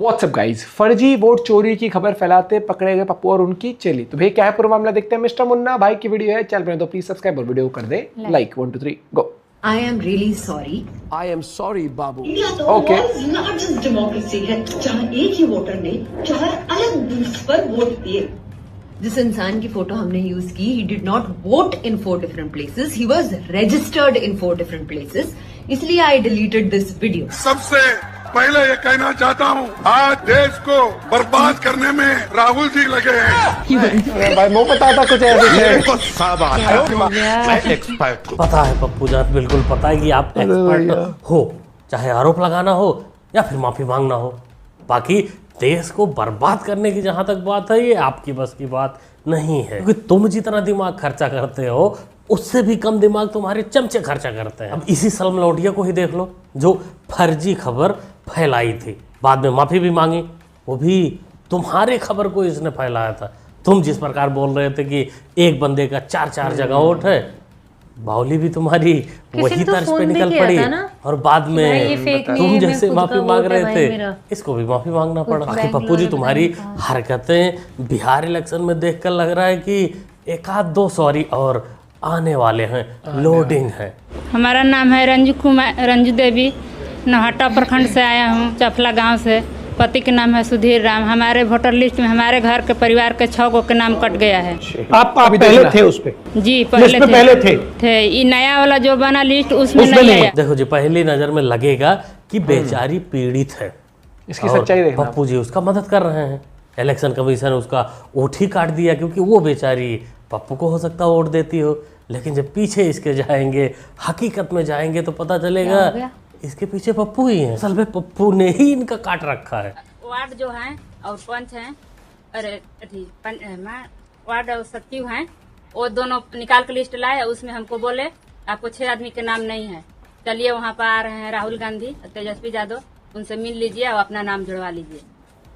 What's up guys, फर्जी vote चोरी की खबर फैलाते पकड़े गए पप्पू और उनकी चेली। तो भाई क्या है पूरा मामला, देखते हैं। मिस्टर मुन्ना भाई की वीडियो है, चल पहले तो प्लीज सब्सक्राइब और वीडियो कर they like. 1 2 3 go. I am really sorry. I am sorry, Babu. India तो Okay. नॉट जस्ट डेमोक्रेसी है जहाँ एक ही वोटर ने 4 अलग बूथ्स पर वोट दिए। जिस इंसान की फोटो हमने यूज की, he did not vote in 4 different places. He was registered in 4 different places. इसलिए I deleted this video. सबसे पहले ये कहना चाहता हूँ, आज देश को बर्बाद करने में राहुल जी लगे हैं। भाई मुंह पता था कुछ ऐसे। पता है पप्पू जान, बिल्कुल पता है कि आप एक्सपर्ट हो, चाहे आरोप लगाना हो या फिर माफी मांगना हो। बाकी देश को बर्बाद करने की जहां तक बात है, ये आपकी बस की बात नहीं है, क्योंकि तुम जितना दिमाग खर्चा करते हो उससे भी कम दिमाग तुम्हारे चमचे खर्चा करते हैं। अब इसी सलम लौटिया को ही देख लो, जो फर्जी खबर फैलाई थी, बाद में माफी भी मांगी, वो भी तुम्हारे खबर को इसने फैलाया था। तुम जिस प्रकार बोल रहे थे कि एक बंदे का 4 जगह वोट है, बावली भी तुम्हारी वही तर्ज पे निकल पड़ी और बाद में तुम जैसे माफी मांग रहे थे, इसको भी माफी मांगना पड़ा। बाकी पप्पू जी, तुम्हारी हरकतें बिहार इलेक्शन में देखकर लग रहा है कि 1-2 सॉरी और आने वाले हैं, लोडिंग है। हमारा नाम है रंजू देवी, नौहट्टा प्रखंड से आया हूँ, चफला गांव से। पति के नाम है सुधीर राम। हमारे वोटर लिस्ट में हमारे घर के परिवार के 6 गो के नाम कट गया है। आप पहले थे उस पे? जी पहले थे। ये नया वाला जो बना लिस्ट उसमें नहीं आया। देखो जी, पहली नजर में लगेगा कि बेचारी पीड़ित है, इसकी सच्चाई देखना। पप्पू जी उसका मदद कर रहे हैं। इलेक्शन कमीशन उसका वोट ही काट दिया, क्योंकि वो बेचारी पप्पू को हो सकता वोट देती हो, लेकिन जब पीछे इसके जाएंगे, हकीकत में जाएंगे तो पता चलेगा इसके पीछे पप्पू ही है। असल में पप्पू ने ही इनका काट रखा है। वार्ड जो है और पंच है, अरे वार्ड और सचिव हैं, वो दोनों निकाल के लिस्ट लाए। उसमें हमको बोले आपको 6 आदमी के नाम नहीं है, चलिए वहाँ पर आ रहे हैं राहुल गांधी, तेजस्वी यादव, उनसे मिल लीजिए और अपना नाम जुड़वा लीजिए।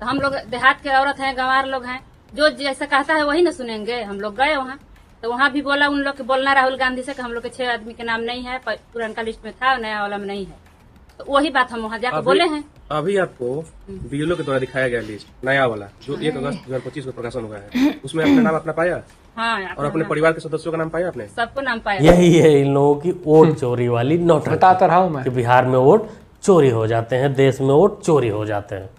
तो हम लोग देहात के औरत हैं, गंवार लोग हैं, जो जैसा कहता है वही ना सुनेंगे। हम लोग गए वहाँ, तो वहाँ भी बोला उन लोग के बोलना राहुल गांधी से कि हम लोग के 6 आदमी के नाम नहीं है, पुराना लिस्ट में था, नया वाला में नहीं है। तो वही बात हम वहाँ जाकर बोले हैं। अभी आपको बीएलओ के द्वारा दिखाया गया लिस्ट नया वाला, जो 1 अगस्त 2025 को प्रकाशन हुआ है, उसमें अपना नाम अपना पाया? हाँ, और अपने परिवार के सदस्यों का नाम पाया आपने? सबको नाम पाया। यही है इन लोगों की वोट चोरी वाली नौटंकी। बताता रहा हूँ मैं कि बिहार में वोट चोरी हो जाते हैं, देश में वोट चोरी हो जाते हैं।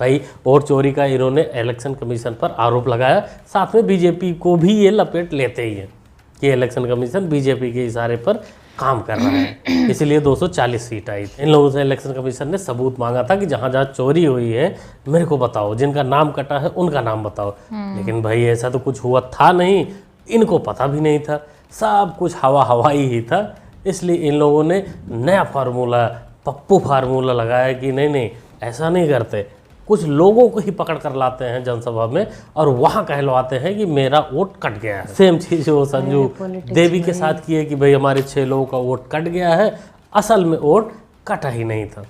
भाई वोट चोरी का इन्होंने इलेक्शन कमीशन पर आरोप लगाया, साथ में बीजेपी को भी ये लपेट लेते ही है कि इलेक्शन कमीशन बीजेपी के इशारे पर काम कर रहा है, इसलिए 240 सीट आई थी। इन लोगों से इलेक्शन कमीशन ने सबूत मांगा था कि जहाँ जहाँ चोरी हुई है मेरे को बताओ, जिनका नाम कटा है उनका नाम बताओ। लेकिन भाई ऐसा तो कुछ हुआ था नहीं, इनको पता भी नहीं था, सब कुछ हवाई ही था। इसलिए इन लोगों ने नया फार्मूला, पप्पू फार्मूला लगाया कि नहीं ऐसा नहीं करते, कुछ लोगों को ही पकड़ कर लाते हैं जनसभा में और वहाँ कहलवाते हैं कि मेरा वोट कट गया है। सेम चीज़ वो संजू देवी के साथ की है कि भाई हमारे 6 लोगों का वोट कट गया है, असल में वोट कटा ही नहीं था।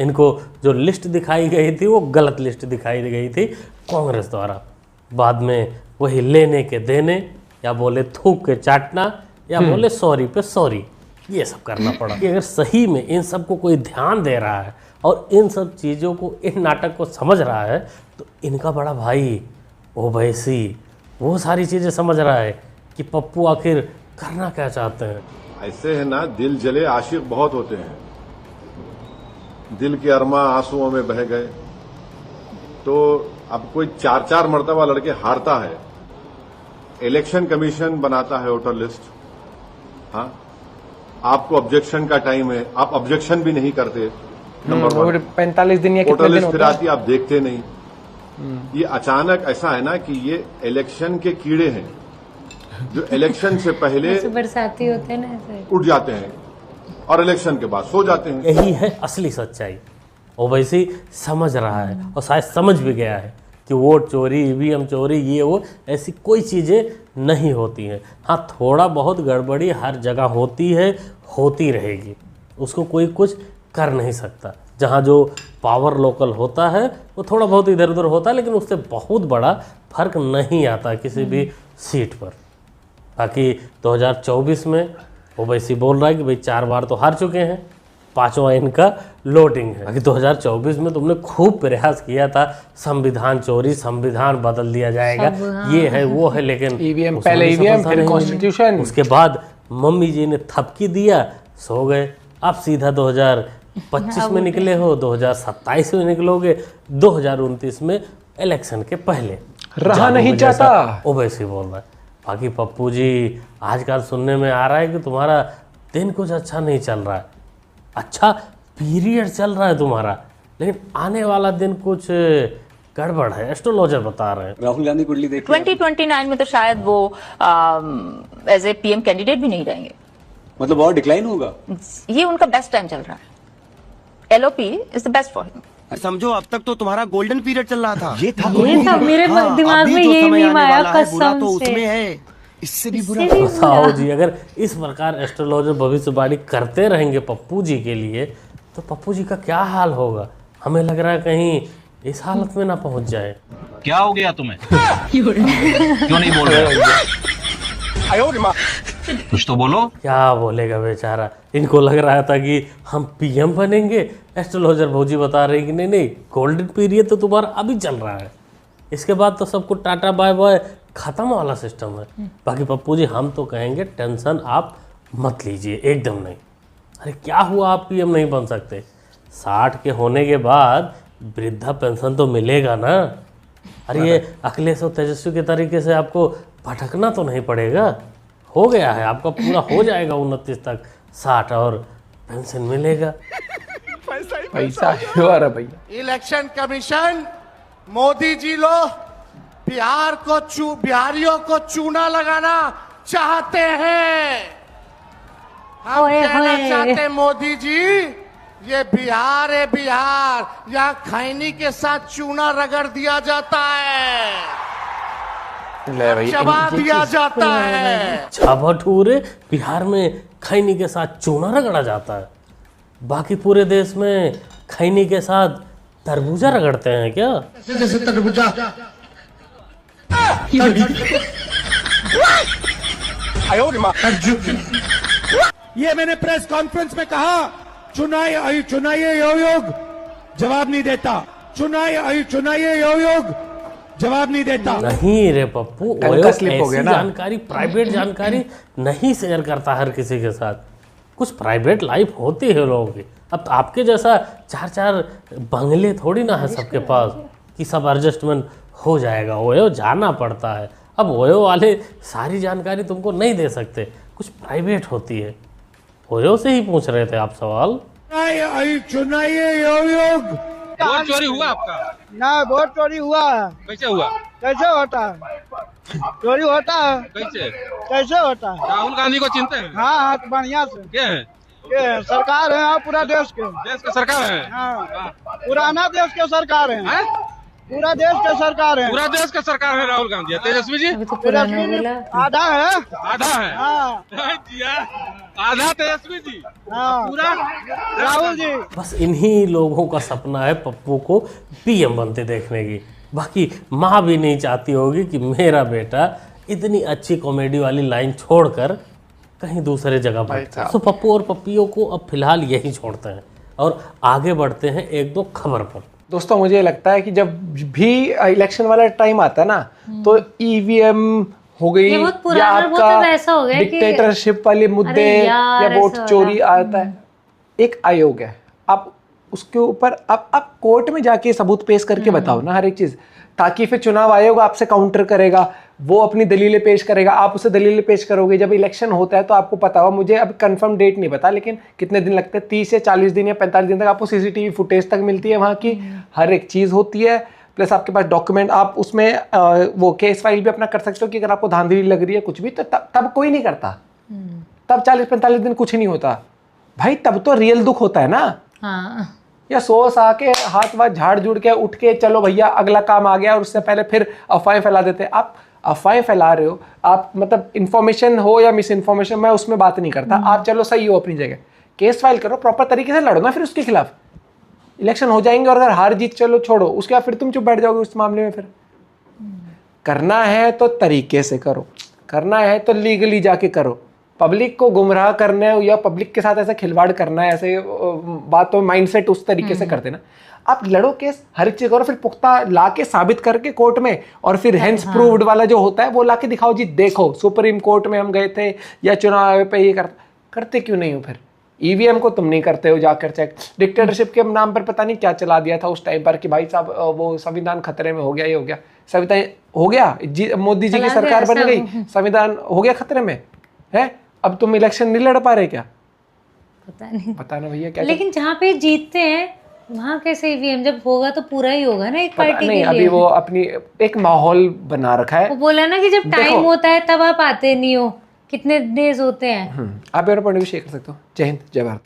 इनको जो लिस्ट दिखाई गई थी वो गलत लिस्ट दिखाई गई थी कांग्रेस द्वारा। बाद में वही लेने के देने, या बोले थूक के चाटना, या बोले सॉरी पे सॉरी, ये सब करना पड़ा। कि अगर सही में इन सबको कोई ध्यान दे रहा है और इन सब चीज़ों को, इन नाटक को समझ रहा है, तो इनका बड़ा भाई ओवैसी वो सारी चीज़ें समझ रहा है कि पप्पू आखिर करना क्या चाहते हैं। ऐसे है ना, दिल जले आशिक बहुत होते हैं, दिल के अरमा आंसुओं में बह गए। तो अब कोई 4 मर्तबा लड़के हारता है, इलेक्शन कमीशन बनाता है वोटर लिस्ट, हाँ आपको ऑब्जेक्शन का टाइम है, आप ऑब्जेक्शन भी नहीं करते। नंबर 1 45 दिन या वोटर लिस्ट फिर आती, आप देखते नहीं। ये अचानक ऐसा है ना कि ये इलेक्शन के कीड़े हैं, जो इलेक्शन से पहले बरसाती होते हैं ना, ऐसे उठ जाते हैं और इलेक्शन के बाद सो जाते हैं। यही है असली सच्चाई। ओवैसी समझ रहा है और शायद समझ भी गया है कि वोट चोरी, ईवीएम चोरी, ये वो ऐसी कोई चीज़ें नहीं होती हैं। हाँ, थोड़ा बहुत गड़बड़ी हर जगह होती है, होती रहेगी, उसको कोई कुछ कर नहीं सकता। जहाँ जो पावर लोकल होता है वो थोड़ा बहुत इधर उधर होता है, लेकिन उससे बहुत बड़ा फर्क नहीं आता किसी भी सीट पर। बाकी 2024 में ओवैसी बोल रहा है कि भाई 4 बार तो हार चुके हैं, 5वां इनका लोडिंग है। 2024 में तुमने खूब प्रयास किया था संविधान चोरी, संविधान बदल दिया जाएगा, ये है वो है, लेकिन ईवीएम, पहले ईवीएम फिर कॉन्स्टिट्यूशन, उसके बाद मम्मी जी ने थपकी दिया, सो गए। अब सीधा 2025 में निकले हो, 2027 में निकलोगे, 2029 में इलेक्शन के पहले रहा नहीं चाहता, ओवैसी बोल रहा है। बाकी पप्पू जी आजकल सुनने में आ रहा है कि तुम्हारा दिन कुछ अच्छा नहीं चल रहा है, अच्छा पीरियड चल रहा है तुम्हारा, लेकिन आने वाला दिन कुछ गड़बड़ है, एस्ट्रोलॉजर बता रहे हैं। राहुल गांधी कुंडली देख 2029 में तो शायद वो एज ए पीएम कैंडिडेट भी नहीं रहेंगे, मतलब और डिक्लाइन होगा। ये उनका बेस्ट टाइम चल रहा है, LOP is the best for him. समझो अब तक तो तुम्हारा गोल्डन पीरियड चल रहा था, ये था मेरे दिमाग में, ये मीम आया कसम तो से। उसमें है, इससे भी बुरा। बताओ जी, अगर इस प्रकार एस्ट्रोलॉजर भविष्यवाणी करते रहेंगे पप्पू जी के लिए, तो पप्पू जी का क्या हाल होगा। हमें लग रहा है कहीं इस हालत में ना पहुंच जाए। क्या हो गया तुम्हें? क्यों नहीं बोल रहे? कुछ तो बोलो। क्या बोलेगा बेचारा, इनको लग रहा था कि हम पीएम बनेंगे, एस्ट्रोलॉजर भौजी बता रहे कि नहीं नहीं, गोल्डन पीरियड तो तुम्हारा अभी चल रहा है, इसके बाद तो सबको टाटा बाय बाय खत्म वाला सिस्टम है। बाकी पप्पू जी हम तो कहेंगे टेंशन आप मत लीजिए, एकदम नहीं। अरे क्या हुआ, आप पीएम नहीं बन सकते? 60 के होने के बाद वृद्धा पेंशन तो मिलेगा ना। अरे ये अखिलेश और तेजस्वी के तरीके से आपको भटकना तो नहीं पड़ेगा, हो गया है आपका, पूरा हो जाएगा 29 तक 60 और पेंशन मिलेगा। पैसा है भैया। इलेक्शन कमीशन, मोदी जी लोग बिहारियों को चूना लगाना चाहते हैं। हम कहना चाहते मोदी जी, ये बिहार है, बिहार, यहाँ खैनी के साथ चूना रगड़ दिया जाता है, चबा दिया जाता है। छाभठूरे बिहार में खैनी के साथ चूना रगड़ा जाता है, बाकी पूरे देश में खैनी के साथ तरबूजा रगड़ते हैं क्या? जैसे तरबूजा। ये मैंने प्रेस कॉन्फ्रेंस में कहा, चुनाइए योग जवाब नहीं देता, चुनाइए योग जवाब नहीं देता। नहीं रे पप्पू, ऐसी जानकारी, प्राइवेट जानकारी नहीं शेयर करता हर किसी के साथ, कुछ प्राइवेट लाइफ होती है लोगों की। अब आपके जैसा 4-4 बंगले थोड़ी ना है सबके पास कि सब एडजस्टमेंट हो जाएगा, ओयो जाना पड़ता है। अब ओयो वाले सारी जानकारी तुमको नहीं दे सकते, कुछ प्राइवेट होती है। ओयो से ही पूछ रहे थे आप सवाल। चुनाइए योग वोट चोरी हुआ आपका? ना, वोट चोरी हुआ। कैसे हुआ? कैसे होता है? चोरी होता है। कैसे होता है? राहुल गांधी को चिंते हैं? हाँ, तो बढ़िया से। क्या है? ये सरकार है, हाँ, पूरा देश के सरकार है। हाँ, पुराना देश के सरकार है, पूरा देश के सरकार है, पूरा देश का सरकार है राहुल गांधी। तेजस्वी जी? तेजस्वी जी आधा है, आधा है। हाँ, आधा तेजस्वी जी, हाँ, पूरा राहुल जी। बस इन्हीं लोगों का सपना है पप्पू को पीएम बनते देखने की। बाकी माँ भी नहीं चाहती होगी कि मेरा बेटा इतनी अच्छी कॉमेडी वाली लाइन छोड़कर कहीं दूसरे जगह बैठता। तो पप्पू और पप्पियों को अब फिलहाल यही छोड़ते हैं और आगे बढ़ते हैं एक दो खबर पर। दोस्तों मुझे लगता है कि जब भी इलेक्शन वाला टाइम आता है ना, तो ईवीएम हो गई या आपका डिक्टेटरशिप वाले मुद्दे या वोट चोरी आता है, एक आयोग है, आप उसके ऊपर आप कोर्ट में जाके सबूत पेश करके बताओ ना हर एक चीज, ताकि फिर चुनाव आयोग आपसे काउंटर करेगा, वो अपनी दलीलें पेश करेगा, आप उसे दलीलें पेश करोगे। जब इलेक्शन होता है तो आपको पता होगा, मुझे अब कंफर्म डेट नहीं पता, लेकिन कितने दिन लगते हैं, 30 या 40 दिन या 45 दिन तक आपको सीसीटीवी फुटेज तक मिलती है, वहाँ की हर एक चीज़ होती है, प्लस आपके पास डॉक्यूमेंट, आप उसमें वो केस फाइल भी अपना कर सकते हो कि अगर आपको धांधली लग रही है कुछ भी, तो तब कोई नहीं करता, तब 40-45 दिन कुछ नहीं होता भाई, तब तो रियल दुख होता है ना। हाँ। या सोच आके हाथ वाथ झाड़ जुड़ के उठ के चलो भैया अगला काम आ गया, और उससे पहले फिर अफवाहें फैला देते। आप अफवाहें फैला रहे हो, आप मतलब इन्फॉर्मेशन हो या मिस इन्फॉर्मेशन, मैं उसमें बात नहीं करता, आप चलो सही हो अपनी जगह, केस फाइल करो, प्रॉपर तरीके से लड़ो ना फिर उसके खिलाफ। इलेक्शन हो जाएंगे और अगर हार जीत चलो छोड़ो, उसके बाद फिर तुम चुप बैठ जाओगे उस मामले में। फिर करना है तो तरीके से करो, करना है तो लीगली जाके करो, पब्लिक को गुमराह करना है या पब्लिक के साथ ऐसे खिलवाड़ करना है, ऐसे बातों माइंडसेट उस तरीके से करते ना, आप लड़ो केस, हर एक चीज करो, फिर पुख्ता लाके साबित करके कोर्ट में, और फिर हेंस प्रूव्ड वाला जो होता है वो लाके दिखाओ जी, देखो सुप्रीम कोर्ट में हम गए थे या चुनाव आयोग पे ये करते क्यों नहीं हो? फिर ईवीएम को तुम नहीं करते हो जाकर चेक। डिक्टेटरशिप के नाम पर पता नहीं क्या चला दिया था उस टाइम पर कि भाई साहब वो संविधान खतरे में हो गया, ये हो गया, संविधान हो गया, मोदी जी की सरकार बन गई, संविधान हो गया खतरे में है, अब तुम इलेक्शन नहीं लड़ पा रहे क्या? पता नहीं, पता ना भैया क्या। लेकिन जहाँ पे जीतते हैं वहाँ कैसे ईवीएम? जब होगा तो पूरा ही होगा ना एक पार्टी नहीं, के लिए। अभी वो अपनी एक माहौल बना रखा है। वो बोला ना कि जब टाइम होता है तब आप आते नहीं हो, कितने डेज होते हैं। आप मेरा पॉइंट भी शेयर कर सकते हो। जय हिंद, जय भारत।